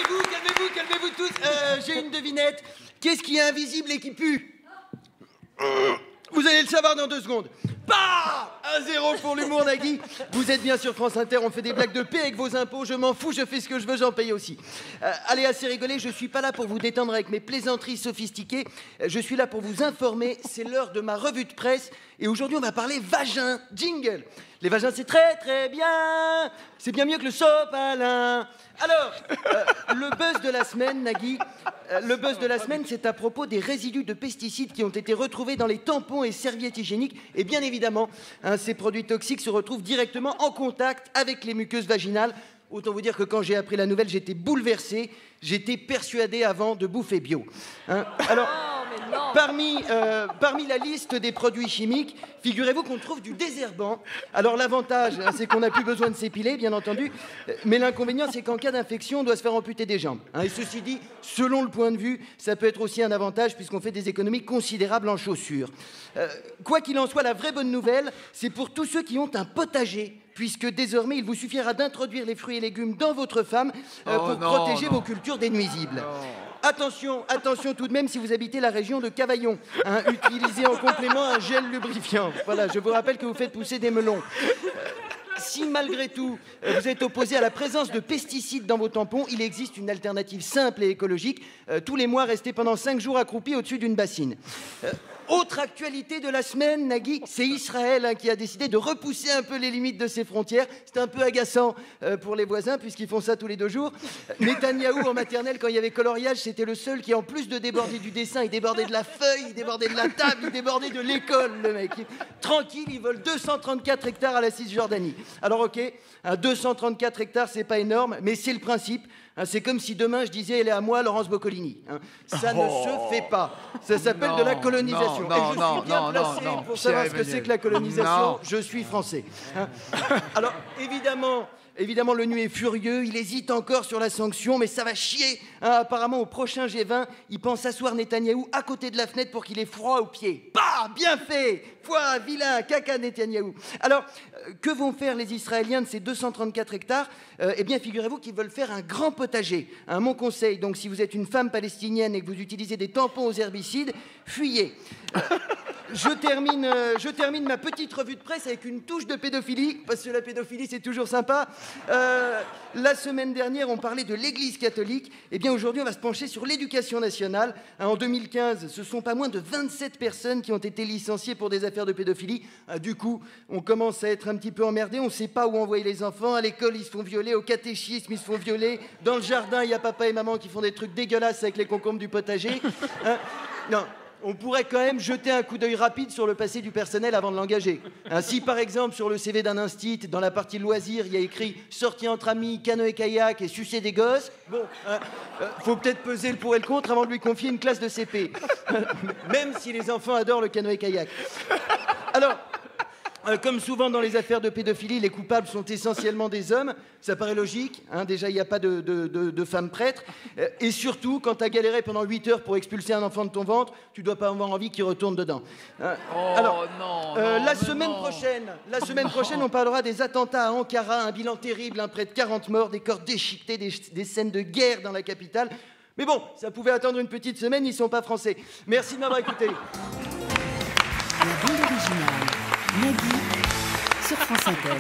calmez-vous tous. J'ai une devinette. Qu'est-ce qui est invisible et qui pue? Vous allez le savoir dans 2 secondes. Bah 1-0 pour l'humour, Nagui. Vous êtes bien sur France Inter, on fait des blagues de paix avec vos impôts. Je m'en fous, je fais ce que je veux, j'en paye aussi. Allez, assez rigolé, je suis pas là pour vous détendre avec mes plaisanteries sophistiquées. Je suis là pour vous informer, c'est l'heure de ma revue de presse. Et aujourd'hui, on va parler vagin. Jingle. Les vagins, c'est très bien. C'est bien mieux que le sopalin. Alors, le buzz de la semaine, Nagui, le buzz de la semaine, c'est à propos des résidus de pesticides qui ont été retrouvés dans les tampons et serviettes hygiéniques. Et bien évidemment, ces produits toxiques se retrouvent directement en contact avec les muqueuses vaginales. Autant vous dire que quand j'ai appris la nouvelle, j'étais bouleversé. J'étais persuadé avant de bouffer bio. Alors, parmi la liste des produits chimiques, figurez-vous qu'on trouve du désherbant. Alors l'avantage, c'est qu'on n'a plus besoin de s'épiler, bien entendu. Mais l'inconvénient, c'est qu'en cas d'infection, on doit se faire amputer des jambes. Et ceci dit, selon le point de vue, ça peut être aussi un avantage puisqu'on fait des économies considérables en chaussures. Quoi qu'il en soit, la vraie bonne nouvelle, c'est pour tous ceux qui ont un potager, puisque désormais, il vous suffira d'introduire les fruits et légumes dans votre femme pour protéger vos cultures des nuisibles. Attention tout de même si vous habitez la région de Cavaillon. Utilisez en complément un gel lubrifiant. Voilà, je vous rappelle que vous faites pousser des melons. Si malgré tout, vous êtes opposé à la présence de pesticides dans vos tampons, il existe une alternative simple et écologique. Tous les mois, restez pendant 5 jours accroupis au-dessus d'une bassine. Autre actualité de la semaine, Nagui, c'est Israël qui a décidé de repousser un peu les limites de ses frontières. C'est un peu agaçant pour les voisins puisqu'ils font ça tous les 2 jours. Netanyahou en maternelle, quand il y avait coloriage, c'était le seul qui, en plus de déborder du dessin, il débordait de la feuille, il débordait de la table, il débordait de l'école, le mec. Tranquille, il vole 234 hectares à la Cisjordanie. Alors ok, 234 hectares, c'est pas énorme, mais c'est le principe. C'est comme si demain je disais elle est à moi, Laurence Boccolini. Ça ne se fait pas. Ça s'appelle de la colonisation. Et je suis bien placé pour savoir ce que c'est que la colonisation. Je suis français. Alors évidemment, l'ONU est furieux, il hésite encore sur la sanction, mais ça va chier. Apparemment, au prochain G20, il pense asseoir Netanyahou à côté de la fenêtre pour qu'il ait froid aux pieds. Bah, bien fait. Foi, vilain, caca Netanyahou. Alors, que vont faire les Israéliens de ces 234 hectares? Eh bien, figurez-vous qu'ils veulent faire un grand potager. Mon conseil, donc, si vous êtes une femme palestinienne et que vous utilisez des tampons aux herbicides, fuyez. Je termine ma petite revue de presse avec une touche de pédophilie, parce que la pédophilie, c'est toujours sympa. La semaine dernière, on parlait de l'Église catholique. Eh bien, aujourd'hui, on va se pencher sur l'éducation nationale. En 2015, ce sont pas moins de 27 personnes qui ont été licenciées pour des affaires de pédophilie. Du coup, on commence à être un petit peu emmerdé. On ne sait pas où envoyer les enfants. À l'école, ils se font violer. Au catéchisme, ils se font violer. Dans le jardin, il y a papa et maman qui font des trucs dégueulasses avec les concombres du potager. Non. On pourrait quand même jeter un coup d'œil rapide sur le passé du personnel avant de l'engager. Si par exemple sur le CV d'un instit, dans la partie loisirs, il y a écrit sortie entre amis, canoë-kayak et sucer des gosses, bon, faut peut-être peser le pour et le contre avant de lui confier une classe de CP. Même si les enfants adorent le canoë-kayak. Alors, comme souvent dans les affaires de pédophilie, les coupables sont essentiellement des hommes. Ça paraît logique. Déjà, il n'y a pas de femmes prêtres. Et surtout, quand tu as galéré pendant 8 heures pour expulser un enfant de ton ventre, tu dois pas avoir envie qu'il retourne dedans. La semaine prochaine, on parlera des attentats à Ankara, un bilan terrible, près de 40 morts, des corps déchiquetés, des scènes de guerre dans la capitale. Mais bon, ça pouvait attendre une petite semaine, ils ne sont pas français. Merci de m'avoir écouté. La bande originale, Nagui, sur France Inter.